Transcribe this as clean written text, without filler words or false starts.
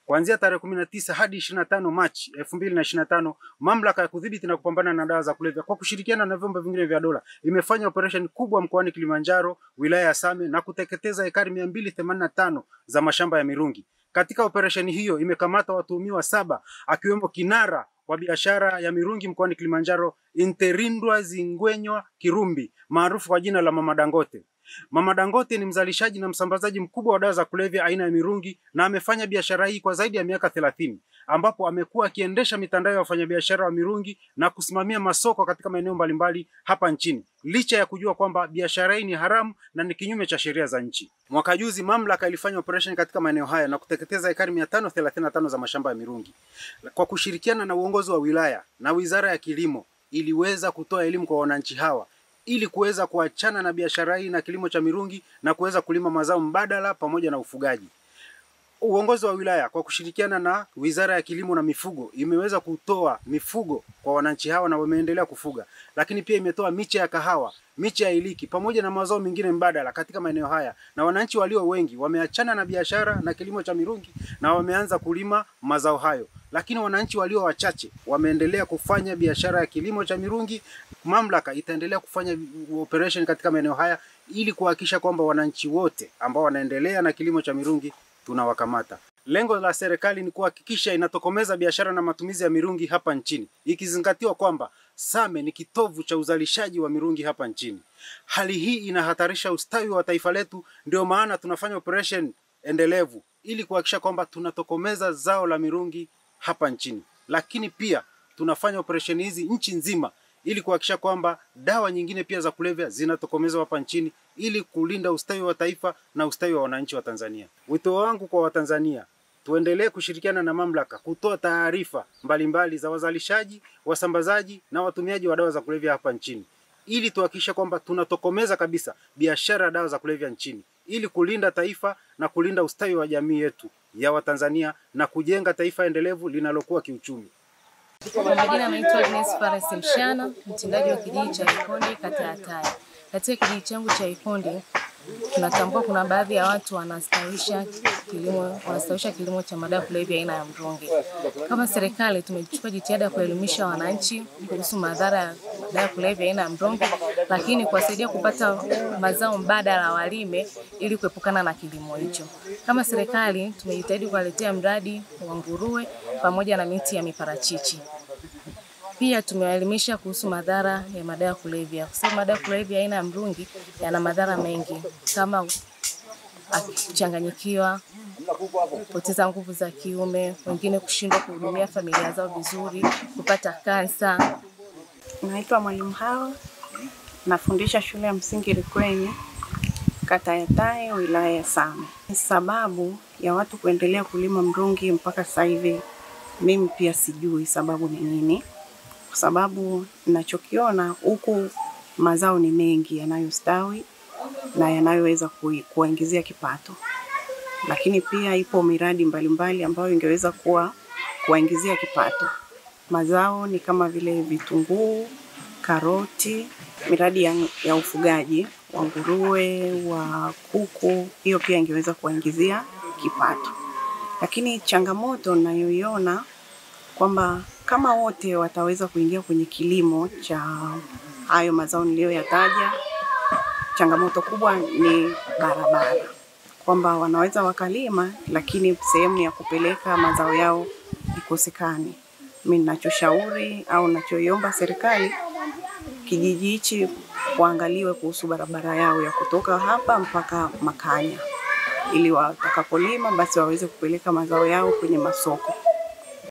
Kuanzia tarehe 19 hadi 25 Machi 2025, mamlaka ya kudhibiti na kupambana na dawa za kulevya kwa kushirikiana na vyombo vingine vya dola imefanya operation kubwa mkoani Kilimanjaro, wilaya ya Same, na kuteketeza ekari 285 za mashamba ya mirungi. Katika operation hiyo imekamata watuhumiwa 7 akiwemo kinara wa biashara ya mirungi mkoani Kilimanjaro, Interindwa Zingwenywa Kirumbi, maarufu kwa jina la Mama Dangote. Mama Dangote ni mzalishaji na msambazaji mkubwa wa dawa za kulevya aina ya mirungi na amefanya biashara hii kwa zaidi ya miaka 30, ambapo amekuwa akiendesha mitandao ya wafanyabiashara wa mirungi na kusimamia masoko katika maeneo mbalimbali hapa nchini, licha ya kujua kwamba biashara hii ni haramu na ni kinyume cha sheria za nchi. Mwaka juzi mamlaka ilifanya operation katika maeneo haya na kuteketeza ekari 535 za mashamba ya mirungi. Kwa kushirikiana na uongozi wa wilaya na Wizara ya Kilimo iliweza kutoa elimu kwa wananchi hawa ili kuweza kuachana na biashara hii na kilimo cha mirungi na kuweza kulima mazao mbadala pamoja na ufugaji. Uongozi wa wilaya kwa kushirikiana na Wizara ya Kilimo na Mifugo imeweza kutoa mifugo kwa wananchi hawa na wameendelea kufuga, lakini pia imetoa miche ya kahawa, miche ya iliki pamoja na mazao mengine mbadala katika maeneo haya, na wananchi walio wengi wameachana na biashara na kilimo cha mirungi na wameanza kulima mazao hayo. Lakini wananchi walio wachache wameendelea kufanya biashara ya kilimo cha mirungi. Mamlaka itaendelea kufanya operation katika maeneo haya ili kuhakikisha kwamba wananchi wote ambao wanaendelea na kilimo cha mirungi tunawakamata. Lengo la serikali ni kuhakikisha inatokomeza biashara na matumizi ya mirungi hapa nchini, ikizingatiwa kwamba Same ni kitovu cha uzalishaji wa mirungi hapa nchini. Hali hii inahatarisha ustawi wa taifa letu, ndio maana tunafanya operation endelevu ili kuhakikisha kwamba tunatokomeza zao la mirungi hapa nchini. Lakini pia tunafanya operation hizi nchi nzima ili kuhakikisha kwamba dawa nyingine pia za kulevya zinatokomezwa hapa nchini ili kulinda ustawi wa taifa na ustawi wa wananchi wa Tanzania. Wito wangu kwa Watanzania, tuendelee kushirikiana na mamlaka kutoa taarifa mbalimbali za wazalishaji, wasambazaji na watumiaji wa dawa za kulevya hapa nchini ili tuhakikishe kwamba tunatokomeza kabisa biashara ya dawa za kulevya nchini ili kulinda taifa na kulinda ustawi wa jamii yetu ya Watanzania na kujenga taifa endelevu linalokuwa kiuchumi. Kwa majina naitwa Agnes Fares Mshana, mtendaji wa kijiji cha Ikonde, kata ya Taya. Katika kijiji changu cha Ikonde tunatambua kuna baadhi ya watu wanastawisha kilimo cha madawa ya kulevya aina ya mronge. Kama serikali tumechukua jitihada kuelimisha wananchi kuhusu madhara ya madawa ya kulevya aina ya mronge, lakini kuwasaidia kupata mazao mbadala walime ili kuepukana na kilimo hicho. Kama serikali tumejitahidi kuwaletea mradi wa nguruwe pamoja na miti ya miparachichi. Pia tumewaelimisha kuhusu madhara ya madawa ya kulevya. Kwa sababu madawa ya kulevya aina ya mrungi yana madhara mengi kama kuchanganyikiwa, kupoteza nguvu za kiume, wengine kushindwa kuhudumia familia zao vizuri, kupata kansa. Naitwa Mwalimu Hawa, nafundisha shule ya msingi Likweni, kata ya Taya, wilaya ya Same. Sababu ya watu kuendelea kulima mrungi mpaka sasa hivi mimi pia sijui sababu ni nini. Kwa sababu ninachokiona huku mazao ni mengi yanayostawi na yanayoweza kuwaingizia kipato. Lakini pia ipo miradi mbalimbali ambayo ingeweza kuwaingizia kipato. Mazao ni kama vile vitunguu, karoti, miradi ya ufugaji wa nguruwe, wa kuku, hiyo pia ingeweza kuwaingizia kipato. Lakini changamoto ninayoiona kwamba kama wote wataweza kuingia kwenye kilimo cha hayo mazao niliyoyataja, changamoto kubwa ni barabara. Kwamba wanaweza wakalima lakini sehemu ya kupeleka mazao yao ikosekane. Mimi ninachoshauri au ninachoiomba serikali, kijiji hichi waangaliwe kuhusu barabara yao ya kutoka hapa mpaka Makanya, ili watakapolima basi waweze kupeleka mazao yao kwenye masoko.